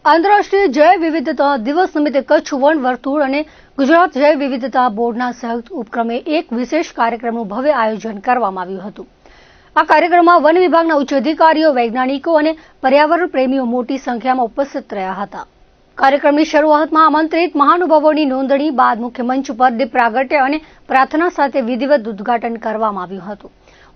આંતરરાષ્ટ્રીય જૈવ વિવિધતા દિવસ નિમિત્તે કચ્છ વન વર્તુળ અને ગુજરાત જૈવ વિવિધતા બોર્ડના સંયુક્ત ઉપક્રમે એક વિશેષ કાર્યક્રમનું ભવ્ય આયોજન કરવામાં આવ્યું હતું. આ કાર્યક્રમમાં વન વિભાગના ઉચ્ચ અધિકારીઓ, વૈજ્ઞાનિકો અને પર્યાવરણ પ્રેમીઓ મોટી સંખ્યામાં ઉપસ્થિત રહ્યા હતા. કાર્યક્રમની શરૂઆતમાં આમંત્રિત મહાનુભાવોની નોંધણી બાદ મુખ્ય મંચ પર દીપ પ્રાગટ્ય અને પ્રાર્થના સાથે વિધિવત ઉદ્ઘાટન કરવામાં આવ્યું હતું.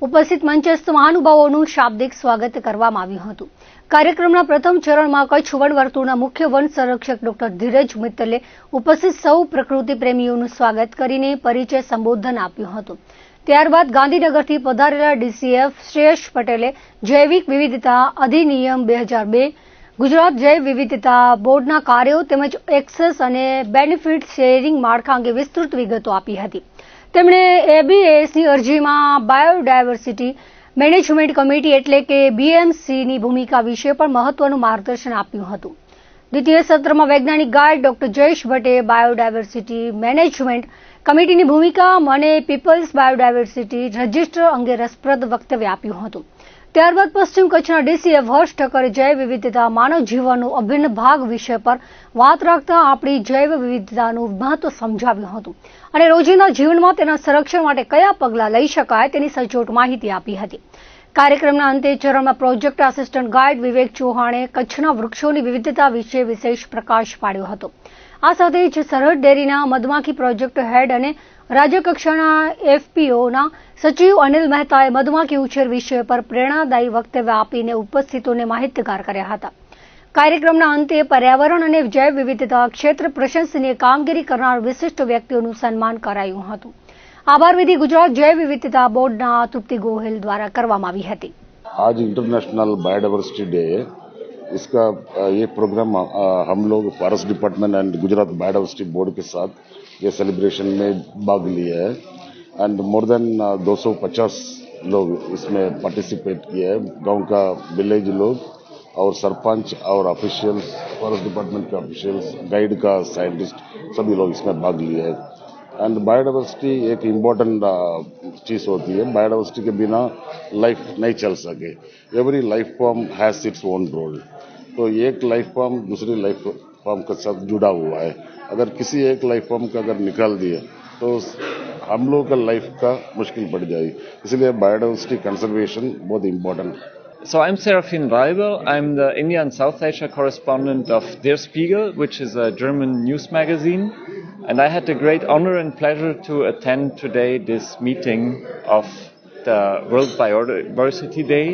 ઉપસ્થિત મંચસ્થ મહાનુભાવોનું શાબ્દિક સ્વાગત કરવામાં આવ્યું હતું. કાર્યક્રમના પ્રથમ ચરણમાં કચ્છ વન વર્તુળના મુખ્ય વન સંરક્ષક ડોક્ટર ધીરજ મિત્તલે ઉપસ્થિત સૌ પ્રકૃતિ પ્રેમીઓનું સ્વાગત કરીને પરિચય સંબોધન આપ્યું હતું. ત્યારબાદ ગાંધીનગરથી પધારેલા ડીસીએફ શ્રેયસ પટેલે જૈવિક વિવિધતા અધિનિયમ 2002, ગુજરાત જૈવ વિવિધતા બોર્ડના કાર્યો તેમજ એક્સેસ અને બેનિફિટ શેરિંગ માળખા અંગે વિસ્તૃત વિગતો આપી હતી. તેમણે એબીએસની અરજીમાં બાયોડાયવર્સિટી મેનેજમેન્ટ કમિટી એટલે કે BMCની ભૂમિકા વિશે પણ મહત્વનું માર્ગદર્શન આપ્યું હતું. દ્વિતીય સત્રમાં વૈજ્ઞાનિક ગાઈડ ડોક્ટર જયેશ ભટ્ટે બાયોડાયવર્સિટી મેનેજમેન્ટ કમિટીની ભૂમિકા અને પીપલ્સ બાયોડાયવર્સિટી રજિસ્ટર અંગે રસપ્રદ વક્તવ્ય આપ્યું હતું. ત્યારબાદ પશ્ચિમ કચ્છના ડીસીએફ હર્ષ ઠક્કરે જૈવ વિવિધતા માનવ જીવનનો અભિન્ન ભાગ વિષય પર વાત રાખતા આપણી જૈવ વિવિધતાનું મહત્વ સમજાવ્યું હતું અને રોજિંદા જીવનમાં તેના સંરક્ષણ માટે કયા પગલાં લઈ શકાય તેની સચોટ માહિતી આપી હતી. કાર્યક્રમના અંતે ચરણમાં પ્રોજેક્ટ આસિસ્ટન્ટ ગાઈડ વિવેક ચૌહાણે કચ્છના વૃક્ષોની વિવિધતા વિશે વિશેષ પ્રકાશ પાડ્યો હતો. આ સાથે જ સરહદ ડેરીના મધમાખી પ્રોજેક્ટ હેડ અને રાજ્યકક્ષાના FPOના સચિવ અનિલ મહેતાએ મધમાખી ઉછેર વિષય પર પ્રેરણાદાયી વક્તવ્ય આપીને ઉપસ્થિતોને માહિતગાર કર્યા હતા. કાર્યક્રમના અંતે પર્યાવરણ અને જૈવ વિવિધતા ક્ષેત્ર પ્રશંસનીય કામગીરી કરનાર વિશિષ્ટ વ્યક્તિઓનું સન્માન કરાયું હતું. આભાર વિધિ ગુજરાત જૈવ વિવિધતા બોર્डના तृप्ति गोहिल द्वारा કરવામાં આવી હતી. आज इंटरनेशनल बायोडाइवर्सिटी डे है. इसका ये प्रोग्राम हम लोग forest department and Gujarat biodiversity board के साथ ये सेलिब्रेशन में भाग लिया है एंड मोर देन 250 लोग इसमें पार्टिसिपेट किए हैं. गांव का विलेज लोग और सरपंच और ऑफिशियल्स, फॉरेस्ट डिपार्टमेंट के ऑफिशियल्स, गाइड का साइंटिस्ट, सभी लोग इसमें भाग लिए हैं. एंड बायोडाइवर्सिटी एक इम्पोर्टेंट चीज़ होती है. बायोडाइवर्सिटी के बिना लाइफ नहीं चल सके. Every life form has its own role. तो एक लाइफ फॉर्म दूसरी लाइफ फॉर्म के साथ जुड़ा हुआ है. अगर किसी एक लाइफ फॉर्म का अगर निकाल दिए तो हम लोग का लाइफ का मुश्किल पड़ जाएगी. इसलिए बायोडाइवर्सिटी कंजर्वेशन बहुत इम्पोर्टेंट है. So I'm Serafin Weibel. I'm the India and South Asia correspondent of Der Spiegel, which is a German news magazine. And I had the great honor and pleasure to attend today this meeting of the World Biodiversity Day,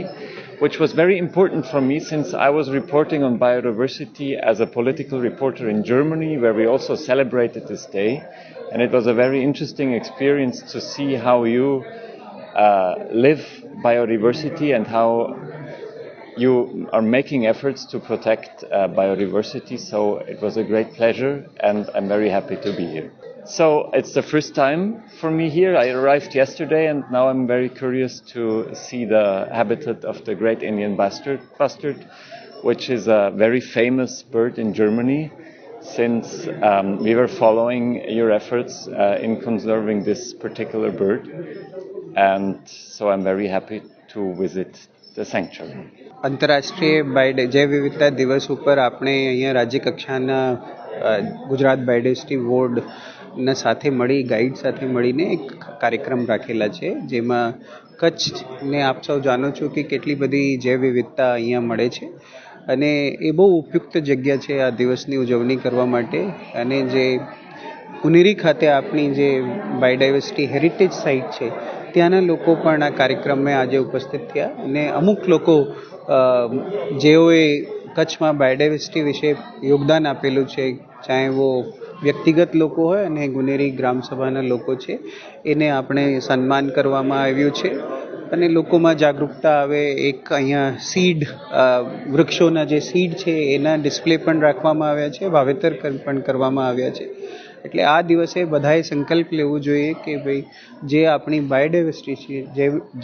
which was very important for me since I was reporting on biodiversity as a political reporter in Germany, where we also celebrated this day. And it was a very interesting experience to see how you live biodiversity and how you are making efforts to protect biodiversity. So it was a great pleasure and I'm very happy to be here. So it's the first time for me here. I arrived yesterday and now I'm very curious to see the habitat of the great Indian bustard, which is a very famous bird in Germany since we were following your efforts in conserving this particular bird. And so I'm very happy to visit the sanctuary. આંતરરાષ્ટ્રીય જૈવ વિવિધતા દિવસ ઉપર આપણે અહીંયા રાજ્ય કક્ષાના Gujarat biodiversity બોર્ડના સાથે મળી ગાઈડ સાથે મળીને એક કાર્યક્રમ રાખેલા છે, જેમાં કચ્છને આપ સૌ જાણો છો કે કેટલી બધી જૈવ વિવિધતા અહીંયા મળે છે અને એ બહુ ઉપયુક્ત જગ્યા છે આ દિવસની ઉજવણી કરવા માટે. અને જે પુનેરી ખાતે આપણી જે બાયોડાયવર્સિટી હેરિટેજ સાઇટ છે ત્યાંના લોકો પણ આ કાર્યક્રમમાં આજે ઉપસ્થિત થયા અને અમુક લોકો જેઓએ કચ્છમાં બાયોડાયવર્સિટી વિશે યોગદાન આપેલું છે, ચાહે वो વ્યક્તિગત લોકો હોય અને ગુનેરી ગ્રામસભાના લોકો છે, એને આપણે સન્માન કરવામાં આવ્યું છે અને લોકોમાં જાગૃતતા આવે. એક અહીંયા સીડ વૃક્ષોના જે સીડ છે એના ડિસ્પ્લે પણ રાખવામાં આવ્યા છે, વાવેતર પણ કરવામાં આવ્યા છે. એટલે આ દિવસે બધાએ સંકલ્પ લેવું જોઈએ કે ભાઈ જે આપણી બાયોડાયવર્સિટી છે,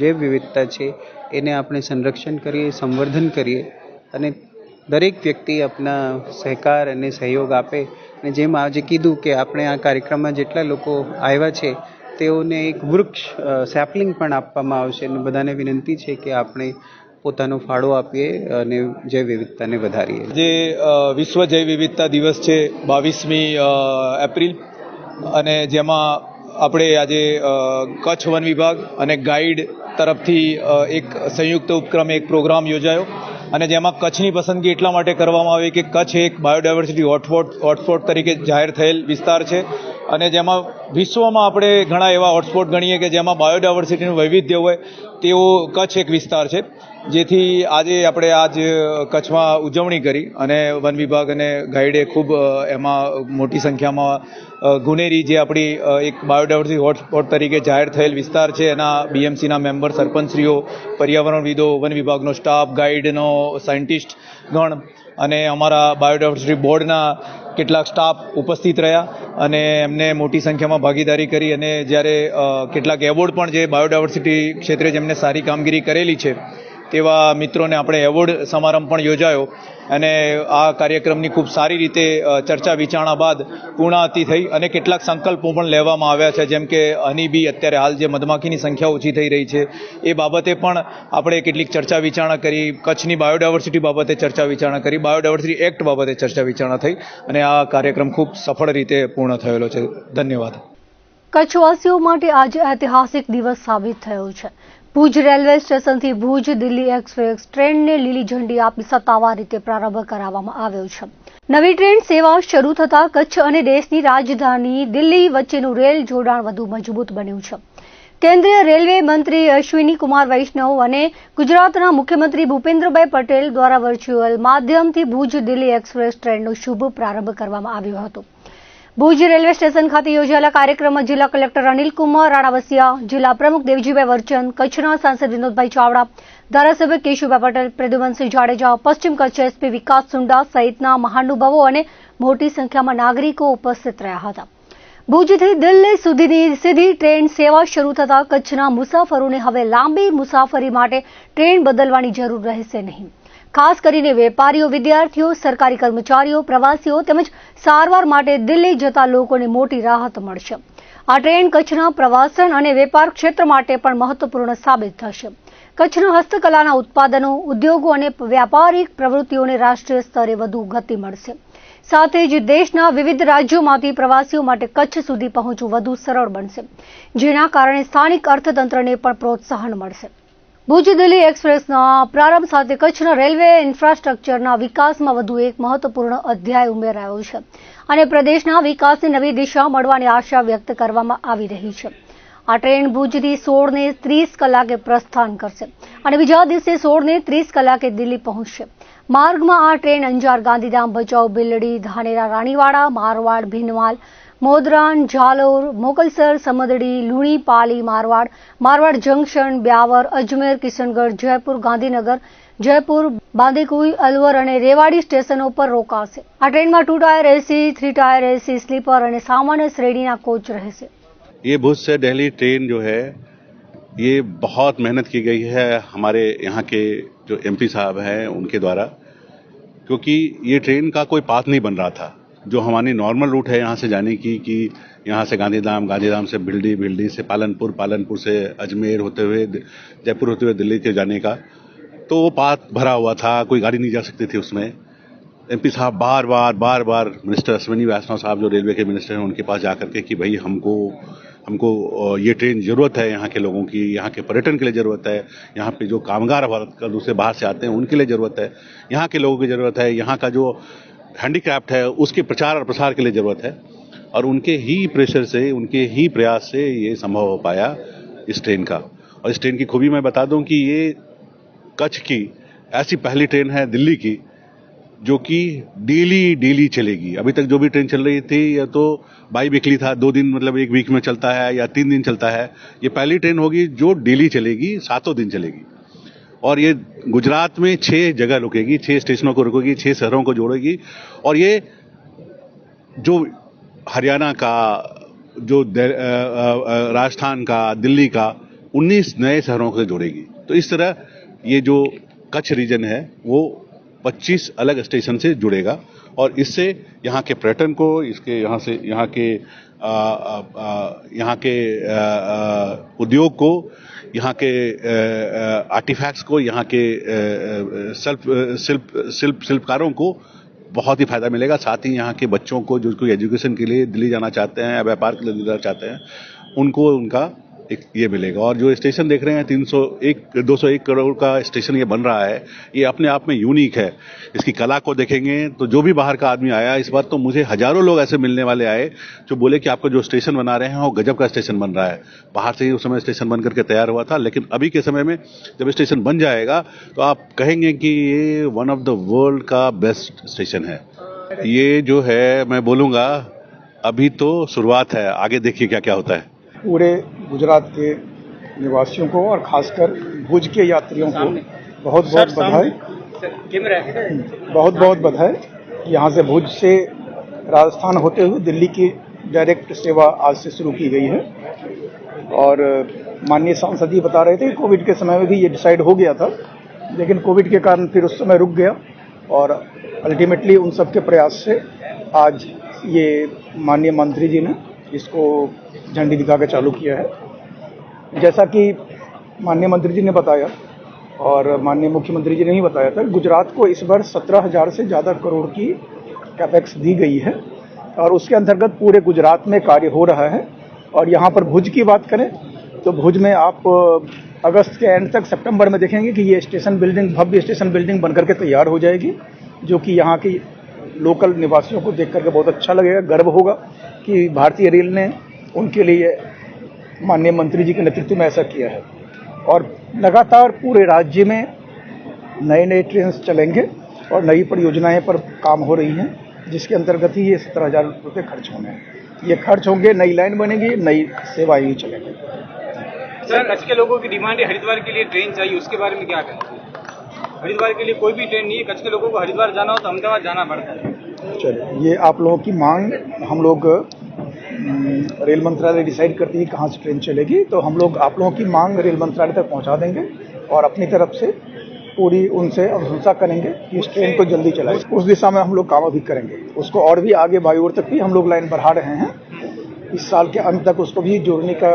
જૈવ વિવિધતા છે, એને આપણે સંરક્ષણ કરીએ, સંવર્ધન કરીએ અને દરેક વ્યક્તિ આપના સહકાર અને સહયોગ આપે. અને જેમ આજે કીધું કે આપણે આ કાર્યક્રમમાં જેટલા લોકો આવ્યા છે તેઓને એક વૃક્ષ સેપલિંગ પણ આપવામાં આવશે અને બધાને વિનંતી છે કે આપણે પોતાનો ફાળો આપીએ અને જૈવ વિવિધતાને વધારીએ. જે વિશ્વ જૈવ વિવિધતા દિવસ છે 22મી એપ્રિલ, અને જેમાં આપણે આજે કચ્છ વન વિભાગ અને ગાઈડ તરફથી એક સંયુક્ત ઉપક્રમે એક પ્રોગ્રામ યોજાયો, અને જેમાં કચ્છની પસંદગી એટલા માટે કરવામાં આવી કે કચ્છ એક બાયોડાયવર્સિટી હોટસ્પોટ તરીકે જાહેર થયેલ વિસ્તાર છે, અને જેમાં વિશ્વમાં આપણે ઘણા એવા હોટસ્પોટ ગણીએ કે જેમાં બાયોડાયવર્સિટીનું વૈવિધ્ય હોય તેવો કચ્છ એક વિસ્તાર છે. જેથી આજે આપણે આજ કચ્છમાં ઉજવણી કરી અને વન વિભાગ અને ગાઈડે ખૂબ એમાં મોટી સંખ્યામાં ગુનેરી જે આપણી એક બાયોડાયવર્સિટી હોટસ્પોટ તરીકે જાહેર થયેલ વિસ્તાર છે એના બીએમસીના મેમ્બર, સરપંચશ્રીઓ, પર્યાવરણવિદો, વન વિભાગનો સ્ટાફ, ગાઈડનો સાયન્ટિસ્ટ ગણ અને અમારા બાયોડાયવર્સિટી બોર્ડના કેટલાક સ્ટાફ ઉપસ્થિત રહ્યા અને એમને મોટી સંખ્યામાં ભાગીદારી કરી, અને જ્યારે કેટલાક એવોર્ડ પણ જે બાયોડાયવર્સિટી ક્ષેત્રે જેમને સારી કામગીરી કરેલી છે તેવા મિત્રોને આપણે એવોર્ડ સમારંભ પણ યોજાયો, અને આ કાર્યક્રમની ખૂબ સારી રીતે ચર્ચા વિચારણા બાદ પૂર્ણાહુતિ થઈ અને કેટલાક સંકલ્પો પણ લેવામાં આવ્યા છે, જેમ કે હનીબી અત્યારે હાલ જે મધમાખીની સંખ્યા ઓછી થઈ રહી છે એ બાબતે પણ આપણે કેટલીક ચર્ચા વિચારણા કરી, કચ્છની બાયોડાયવર્સિટી બાબતે ચર્ચા વિચારણા કરી, બાયોડાયવર્સિટી એક્ટ બાબતે ચર્ચા વિચારણા થઈ, અને આ કાર્યક્રમ ખૂબ સફળ રીતે પૂર્ણ થયેલો છે. ધન્યવાદ. કચ્છવાસીઓ માટે આજે ઐતિહાસિક દિવસ સાબિત થયો છે. ભુજ રેલવે સ્ટેશનથી ભુજ દિલ્હી એક્સપ્રેસ ટ્રેનને લીલી ઝંડી આપી સત્તાવાર રીતે પ્રારંભ કરાવવામાં આવ્યો છે. નવી ટ્રેન સેવા શરૂ થતાં કચ્છ અને દેશની રાજધાની દિલ્હી વચ્ચેનું રેલ જોડાણ વધુ મજબૂત બન્યું છે. કેન્દ્રીય રેલવે મંત્રી અશ્વિની કુમાર વૈષ્ણવ અને ગુજરાતના મુખ્યમંત્રી ભૂપેન્દ્રભાઈ પટેલ દ્વારા વર્ચ્યુઅલ માધ્યમથી ભુજ દિલ્હી એક્સપ્રેસ ટ્રેનનો શુભ પ્રારંભ કરવામાં આવ્યો હતો. ભુજ રેલવે સ્ટેશન ખાતે યોજાયેલા કાર્યક્રમમાં જિલ્લા કલેક્ટર અનિલકુમાર રાણાવસિયા, જિલ્લા પ્રમુખ દેવજીભાઈ વર્ચન, કચ્છના સાંસદ વિનોદભાઈ ચાવડા, ધારાસભ્ય કેશુભાઈ પટેલ, પ્રદ્યુમનસિંહ જાડેજા, પશ્ચિમ કચ્છ એસપી વિકાસ સુંડા સહિતના મહાનુભાવો અને મોટી સંખ્યામાં નાગરિકો ઉપસ્થિત રહ્યા હતા. ભુજથી દિલ્હી સુધીની સીધી ટ્રેન સેવા શરૂ થતાં કચ્છના મુસાફરોને હવે લાંબી મુસાફરી માટે ટ્રેન બદલવાની જરૂર રહેશે નહીં. ખાસ કરીને વેપારીઓ, વિદ્યાર્થીઓ, સરકારી કર્મચારીઓ, પ્રવાસીઓ તેમજ સારવાર માટે દિલ્હી જતા લોકોને મોટી રાહત મળશે. આ ટ્રેન કચ્છના પ્રવાસન અને વેપાર ક્ષેત્ર માટે પણ મહત્વપૂર્ણ સાબિત થશે. કચ્છના હસ્તકલાના ઉત્પાદનો, ઉદ્યોગો અને વ્યાપારિક પ્રવૃત્તિઓને રાષ્ટ્રીય સ્તરે વધુ ગતિ મળશે. સાથે જ દેશના વિવિધ રાજ્યોમાંથી પ્રવાસીઓ માટે કચ્છ સુધી પહોંચવું વધુ સરળ બનશે, જેના કારણે સ્થાનિક અર્થતંત્રને પણ પ્રોત્સાહન મળશે. ભુજ દિલ્હી એક્સપ્રેસના પ્રારંભ સાથે કચ્છના રેલવે ઇન્ફ્રાસ્ટ્રક્ચરના વિકાસમાં વધુ એક મહત્વપૂર્ણ અધ્યાય ઉમેરાયો છે અને પ્રદેશના વિકાસને નવી દિશા મળવાની આશા વ્યક્ત કરવામાં આવી રહી છે. આ ટ્રેન ભુજથી 16:30 કલાકે પ્રસ્થાન કરશે અને બીજા દિવસે 16:30 કલાકે દિલ્હી પહોંચશે. માર્ગમાં આ ટ્રેન અંજાર, ગાંધીધામ, ભચાઉ, બિલડી, ધાનેરા, રાણીવાડા, મારવાડ, ભીનમાલ, મોદરાન, ઝાલોર, મોકલસર, સમદડી, લુણી, પાલી, મારવાડ જંકશન, બ્યાવર, અજમેર, કિશનગઢ, જયપુર, ગાંધીનગર, જયપુર, બાંદીકુઈ, અલવર અને રેવાડી સ્ટેશનો પર રોકાશે. આ ટ્રેનમાં 2 tier AC, 3 tier AC, sleeper और सामान्य श्रेणी का कोच रहेશે. ये भुज से दिल्ली ट्रेन जो है ये बहुत मेहनत की गई है हमारे यहाँ के जो एमपी साहब हैं उनके द्वारा, क्योंकि ये ट्रेन का कोई पाथ नहीं बन रहा था. जो हमारी नॉर्मल रूट है यहाँ से जाने की कि यहाँ से गांधीधाम, गांधीधाम से बिल्डी, बिल्डी से पालनपुर, पालनपुर से अजमेर होते हुए जयपुर होते हुए दिल्ली के जाने का, तो वो पाथ भरा हुआ था, कोई गाड़ी नहीं जा सकती थी उसमें. एमपी साहब बार बार मिनिस्टर अश्विनी वैष्णव साहब जो रेलवे के मिनिस्टर हैं उनके पास जाकर के कि भाई हमको ये ट्रेन ज़रूरत है, यहाँ के लोगों की, यहाँ के पर्यटन के लिए ज़रूरत है, यहाँ पे जो कामगार भारत का दूसरे बाहर से आते हैं उनके लिए ज़रूरत है, यहाँ के लोगों की ज़रूरत है, यहाँ का जो हैंडीक्राफ्ट है उसके प्रचार और प्रसार के लिए ज़रूरत है. और उनके ही प्रेशर से, उनके ही प्रयास से ये संभव हो पाया इस ट्रेन का. और इस ट्रेन की खूबी मैं बता दूं कि ये कच्छ की ऐसी पहली ट्रेन है दिल्ली की जो कि डेली चलेगी. अभी तक जो भी ट्रेन चल रही थी या तो बाई वीकली था, 2 दिन मतलब 1 वीक में चलता है या 3 दिन चलता है. ये पहली ट्रेन होगी जो डेली चलेगी, 7 दिन चलेगी. और ये गुजरात में 6 जगह रुकेगी, 6 स्टेशनों को रुकेगी, 6 शहरों को जोड़ेगी. और ये जो हरियाणा का, जो राजस्थान का, दिल्ली का 19 नए शहरों को जोड़ेगी. तो इस तरह ये जो कच्छ रीजन है वो 25 अलग स्टेशन से जुड़ेगा और इससे यहाँ के पर्यटन को, इसके यहाँ के उद्योग को, यहाँ के आर्टिफैक्ट्स को, यहाँ के शिल्पकारों को बहुत ही फायदा मिलेगा। साथ ही यहाँ के बच्चों को जो कोई एजुकेशन के लिए दिल्ली जाना चाहते हैं या व्यापार के लिए दिल्ली जाना चाहते हैं, उनको उनका एक ये मिलेगा। और जो स्टेशन देख रहे हैं 201 करोड़ का स्टेशन ये बन रहा है, ये अपने आप में यूनिक है। इसकी कला को देखेंगे तो जो भी बाहर का आदमी आया, इस बार तो मुझे हजारों लोग ऐसे मिलने वाले आए जो बोले कि आपका जो स्टेशन बना रहे हैं वो गजब का स्टेशन बन रहा है। बाहर से ही उस समय स्टेशन बन करके तैयार हुआ था, लेकिन अभी के समय में जब स्टेशन बन जाएगा तो आप कहेंगे कि ये वन ऑफ द वर्ल्ड का बेस्ट स्टेशन है। ये जो है मैं बोलूँगा अभी तो शुरुआत है, आगे देखिए क्या क्या होता है। पूरे गुजरात के निवासियों को और खासकर भुज के यात्रियों को बहुत बहुत बधाई, बहुत बहुत बधाई। यहाँ से भुज से राजस्थान होते हुए दिल्ली की डायरेक्ट सेवा आज से शुरू की गई है। और माननीय सांसद जी बता रहे थे कि कोविड के समय में भी ये डिसाइड हो गया था, लेकिन कोविड के कारण फिर उस समय रुक गया और अल्टीमेटली उन सबके प्रयास से आज ये माननीय मंत्री जी ने इसको झंडी दिखा के चालू किया है। जैसा कि माननीय मंत्री जी ने बताया और माननीय मुख्यमंत्री जी ने ही बताया था, गुजरात को इस बार 17,000 से ज़्यादा करोड़ की कैपेक्स दी गई है और उसके अंतर्गत पूरे गुजरात में कार्य हो रहा है। और यहाँ पर भुज की बात करें तो भुज में आप अगस्त के एंड तक, सितंबर में देखेंगे कि ये स्टेशन बिल्डिंग, भव्य स्टेशन बिल्डिंग बनकर के तैयार हो जाएगी, जो कि यहाँ की लोकल निवासियों को देख करके बहुत अच्छा लगेगा, गर्व होगा कि भारतीय रेल ने उनके लिए माननीय मंत्री जी के नेतृत्व में ऐसा किया है। और लगातार पूरे राज्य में नए नए ट्रेन चलेंगे और नई परियोजनाएं पर काम हो रही हैं, जिसके अंतर्गत ही ये 17,000 रुपये खर्च होने हैं। ये खर्च होंगे, नई लाइन बनेगी, नई सेवाएं ही चलेंगी। सर, कच्छ के लोगों की डिमांड है हरिद्वार के लिए ट्रेन चाहिए, उसके बारे में क्या कहें? हरिद्वार के लिए कोई भी ट्रेन नहीं है, कच्छ के लोगों को हरिद्वार जाना हो तो अहमदाबाद जाना पड़ता है। चलिए, ये आप लोगों की मांग, हम लोग रेल मंत्रालय डिसाइड करती है कहाँ से ट्रेन चलेगी, तो हम लोग आप लोगों की मांग रेल मंत्रालय तक पहुँचा देंगे और अपनी तरफ से पूरी उनसे अनुशंसा करेंगे कि इस ट्रेन को जल्दी चलाएं। उस दिशा में हम लोग काम भी करेंगे, उसको और भी आगे बाईओर तक भी हम लोग लाइन बढ़ा रहे हैं। इस साल के अंत तक उसको भी जोड़ने का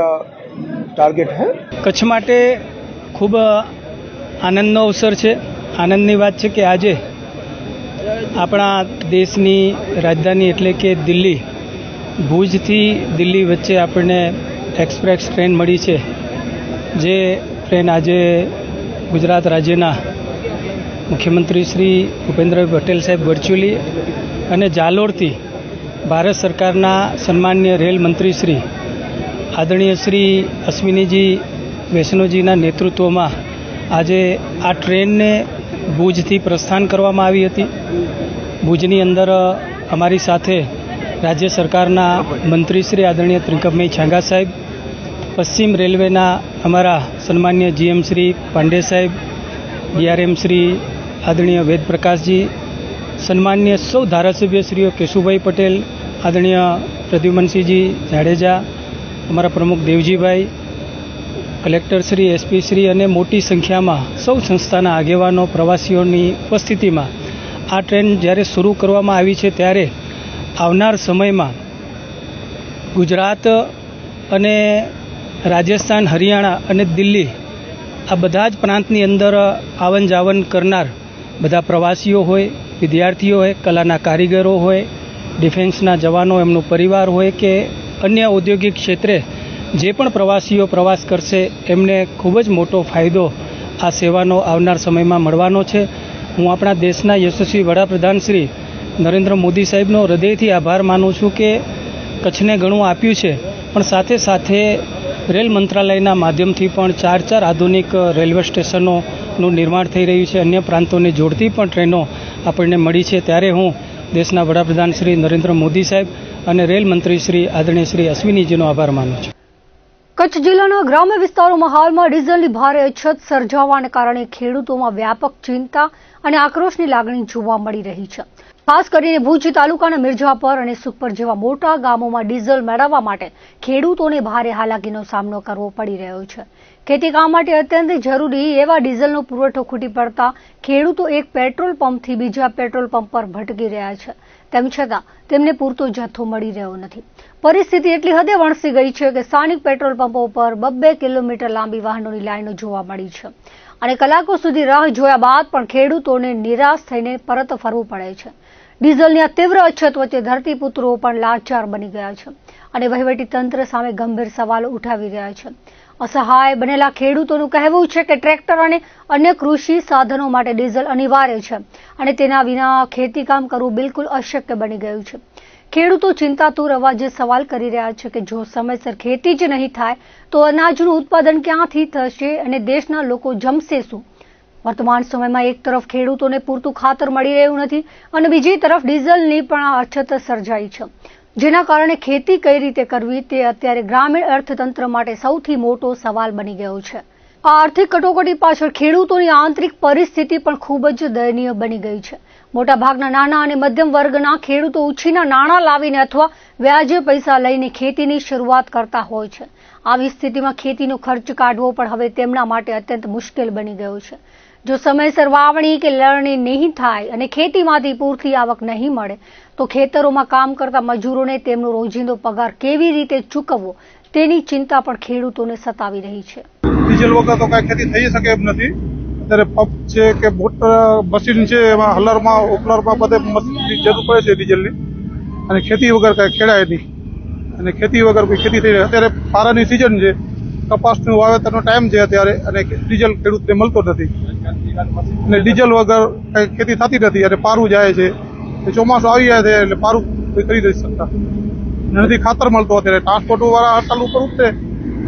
टारगेट है। कच्छ માટે ખૂબ આનંદનો અવસર છે। આનંદની વાત છે કે આજે આપણા દેશની રાજધાની એટલે કે દિલ્હી, ભુજથી દિલ્હી વચ્ચે આપણને એક્સપ્રેસ ટ્રેન મળી છે, જે ટ્રેન આજે ગુજરાત રાજ્યના મુખ્યમંત્રી શ્રી ભૂપેન્દ્રભાઈ પટેલ સાહેબ વર્ચ્યુઅલી અને જાલોરથી ભારત સરકારના સન્માનીય રેલ મંત્રી શ્રી આદરણીય શ્રી અશ્વિનીજી વૈષ્ણવજીના નેતૃત્વમાં આજે આ ટ્રેનને ભુજથી પ્રસ્થાન કરવામાં આવી હતી। ભુજની અંદર અમારી સાથે રાજ્ય સરકારના મંત્રી શ્રી આદરણીય ત્રિકમભાઈ છાંગા સાહેબ, પશ્ચિમ રેલવેના અમારા સન્માનીય GM શ્રી પાંડે સાહેબ, DRM શ્રી આદરણીય વેદપ્રકાશજી, સન્માનીય સૌ ધારાસભ્યશ્રીઓ કેશુભાઈ પટેલ, આદરણીય પ્રદ્યુમનસિંહજી જાડેજા, અમારા પ્રમુખ દેવજીભાઈ, કલેક્ટર શ્રી, SP શ્રી અને મોટી સંખ્યામાં સૌ સંસ્થાના આગેવાનો, પ્રવાસીઓની ઉપસ્થિતિમાં આ ટ્રેન જ્યારે શરૂ કરવામાં આવી છે ત્યારે આવનાર સમયમાં ગુજરાત અને રાજસ્થાન, હરિયાણા અને દિલ્હી આ બધા જ પ્રાંતની અંદર આવન જાવન કરનાર બધા પ્રવાસીઓ હોય, વિદ્યાર્થીઓ હોય, કલાના કારીગરો હોય, ડિફેન્સના જવાનો, એમનો પરિવાર હોય કે અન્ય ઔદ્યોગિક ક્ષેત્રે જે પણ પ્રવાસીઓ પ્રવાસ કરશે એમને ખૂબ જ મોટો ફાયદો આ સેવાનો આવનાર સમયમાં મળવાનો છે। હું આપણા દેશના યશસ્વી વડાપ્રધાન શ્રી નરેન્દ્ર મોદી સાહેબનો હૃદયથી આભાર માનું છું કે કચ્છને ઘણું આપ્યું છે, પણ સાથે સાથે રેલ મંત્રાલયના માધ્યમથી પણ 4 આધુનિક રેલવે સ્ટેશનોનું નિર્માણ થઈ રહ્યું છે, અન્ય પ્રાંતોને જોડતી પણ ટ્રેનો આપણને મળી છે। ત્યારે હું દેશના વડાપ્રધાન શ્રી નરેન્દ્ર મોદી સાહેબ અને રેલ મંત્રી શ્રી આદરણીય શ્રી અશ્વિનીજીનો આભાર માનું છું। કચ્છ જિલ્લાના ગ્રામ્ય વિસ્તારોમાં હાલમાં ડીઝલની ભારે અછત સર્જાવાને કારણે ખેડૂતોમાં વ્યાપક ચિંતા અને આક્રોશની લાગણી જોવા મળી રહી છે। ખાસ કરીને ભુજ તાલુકાના મિર્જાપર અને સુખપર જેવા મોટા ગામોમાં ડીઝલ મેળવવા માટે ખેડૂતોને ભારે હાલાકીનો સામનો કરવો પડી રહ્યો છે। ખેતીકામ માટે અત્યંત જરૂરી એવા ડીઝલનો પુરવઠો ખૂટી પડતા ખેડૂતો એક પેટ્રોલ પંપથી બીજા પેટ્રોલ પંપ પર ભટકી રહ્યા છે. તેમ છતાં તેમને પૂરતો જથ્થો મળી રહ્યો નથી. પરિસ્થિતિ એટલી હદે વણસી ગઈ છે કે સ્થાનિક પેટ્રોલ પંપો પર 2 કિલોમીટર લાંબી વાહનોની લાઈનો જોવા મળી છે અને કલાકો સુધી રાહ જોયા બાદ પણ ખેડૂતોને નિરાશ થઈને પરત ફરવું પડે છે. ડીઝલની આ તીવ્ર અછત વચ્ચે ધરતીપુત્રો પણ લાચાર બની ગયા છે અને વહીવટી તંત્ર સામે ગંભીર સવાલો ઉઠાવી રહ્યા છે. અસહાય બનેલા ખેડૂતોનું કહેવું છે કે ટ્રેક્ટર અને અન્ય કૃષિ સાધનો માટે ડીઝલ અનિવાર્ય છે અને તેના વિના ખેતીકામ કરવું બિલકુલ અશક્ય બની ગયું છે. ખેડૂતો ચિંતાતુર અવાજે સવાલ કરી રહ્યા છે કે જો સમયસર ખેતી જ નહીં થાય તો અનાજનું ઉત્પાદન ક્યાંથી થશે અને દેશના લોકો જમશે શું? વર્તમાન સમયમાં એક તરફ ખેડૂતોને પૂરતું ખાતર મળી રહ્યું નથી અને બીજી તરફ ડીઝલની પણ અછત સર્જાઈ છે, જેના કારણે ખેતી કઈ રીતે કરવી તે અત્યારે ગ્રામીણ અર્થતંત્ર માટે સૌથી મોટો સવાલ બની ગયો છે. આ આર્થિક કટોકટી પાછળ ખેડૂતોની આંતરિક પરિસ્થિતિ પણ ખૂબ જ દયનીય બની ગઈ છે. મોટાભાગના નાના અને મધ્યમ વર્ગના ખેડૂતો ઉછીના નાણાં લાવીને અથવા વ્યાજે પૈસા લઈને ખેતીની શરૂઆત કરતા હોય છે. આવી સ્થિતિમાં ખેતીનો ખર્ચ કાઢવો પણ હવે તેમના માટે અત્યંત મુશ્કેલ બની ગયો છે. જો સમયસર વાવણી કે લણણી નહીં થાય અને ખેતીમાંથી પૂરતી આવક નહીં મળે તો ખેતરોમાં કામ કરતા મજૂરોને તેમનો રોજિંદો પગાર કેવી રીતે ચૂકવવો તેની ચિંતા પણ ખેડૂતોને સતાવી રહી છે. ડીઝલ વગર તો કઈ ખેતી થઈ શકે એમ નથી. અત્યારે પંપ છે કે મોટર મશીન છે, એમાં હલરમાં ઉપલરમાં બધે મશીનની જરૂર પડે છે ડીઝલની, અને ખેતી વગર કઈ ખેડાય નહીં અને ખેતી વગર કોઈ ખેતી થઈ રહે. અત્યારે પારાની સિઝન છે, કપાસનું વાવેતરનો ટાઈમ છે અત્યારે, અને ડીઝલ ખેડૂતને મળતો નથી અને ડીઝલ વગર કઈ ખેતી થતી નથી અને પારું જાય છે. ચોમાસું આવી જાય છે એટલે પારું કોઈ કરી નથી શકતા, નથી ખાતર મળતો. અત્યારે ટ્રાન્સપોર્ટ વાળા હડતાલ ઉપર ઉઠે,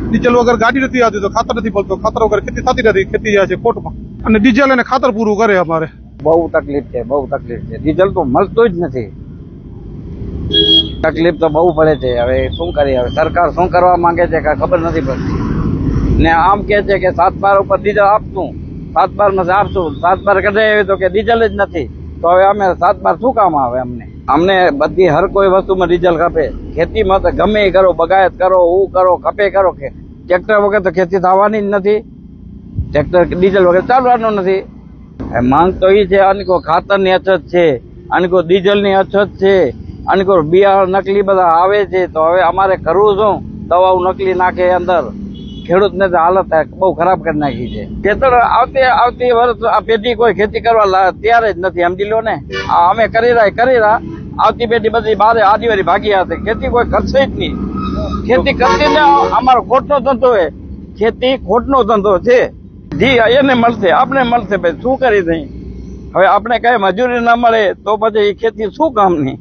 ડીઝલ વગર ગાડી નથી આવતી તો ખાતર નથી મળતો, ખાતર વગર ખેતી થતી નથી, ખેતી જાય છે ખોટમાં. અને ડીઝલ અને ખાતર પૂરું કરે અમારે. બહુ તકલીફ છે, બહુ તકલીફ છે. ડીઝલ તો મળતું જ નથી, તકલીફ તો બહુ પડે છે. હવે શું કરીએ, હવે સરકાર શું કરવા માંગે છે કે ખબર નથી પડતી. ને આમ કે છે કે 7-12 ઉપર ડીઝલ આપશું, 7-12 માં આપશું, 7-12 કઢાય તો કે ડીઝલ જ નથી. તો હવે અમે 7-12 શું કામ આવે અમને બધી હર કોઈ વસ્તુમાં ડીઝલ ખપે. ખેતીમાં તો ગમે એ કરો, બગાયત કરો, હું કરો, ખપે કરો. કે ટ્રેક્ટર વગર તો ખેતી થવાની જ નથી, ટ્રેક્ટર ડીઝલ વગર ચાલવાનું નથી. માંગ તો એ છે, આની કોઈ ખાતરની અછત છે, આની કોઈ ડીઝલની અછત છે, આની કોઈ બિયારણ નકલી બધા આવે છે. તો હવે અમારે કરવું શું? દવાઓ નકલી નાખે અંદર, ખેડૂતને તો હાલત બહુ ખરાબ કરી નાખી છે. ખેતર આવતી વર્ષ આ પેઢી કોઈ ખેતી કરવા તૈયાર જ નથી, સમજી લો ને. અમે કરી રહ્યા, આવતી પેઢી બધી બારે આદિવાસી ભાગી હશે, ખેતી કોઈ કરશે જ નહીં. ખેતી કરતી ને અમારો ખોટનો ધંધો છે, ખેતી ખોટનો ધંધો છે. જી એને મળશે, આપણે મળશે, ભાઈ શું કરી દઈ. હવે આપણે કઈ મજૂરી ના મળે તો પછી એ ખેતી શું કામની.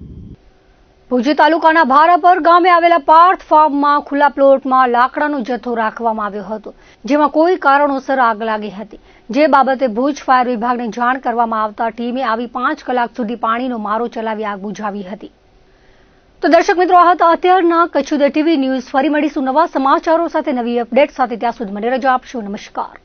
ભુજ તાલુકાના ભારાપર ગામે આવેલા પાર્થ ફાર્મમાં ખુલ્લા પ્લોટમાં લાકડાનો જથ્થો રાખવામાં આવ્યો હતો, જેમાં કોઈ કારણોસર આગ લાગી હતી. જે બાબતે ભુજ ફાયર વિભાગને જાણ કરવામાં આવતા ટીમે આવી 5 કલાક સુધી પાણીનો મારો ચલાવી આગ બુઝાવી હતી. તો દર્શક મિત્રો, આ હતા અત્યારના કચ્છ ઉદય ટીવી ન્યૂઝ. ફરી મળીશું નવા સમાચારો સાથે, નવી અપડેટ સાથે. ત્યાં સુધી મને રજા આપશો. નમસ્કાર.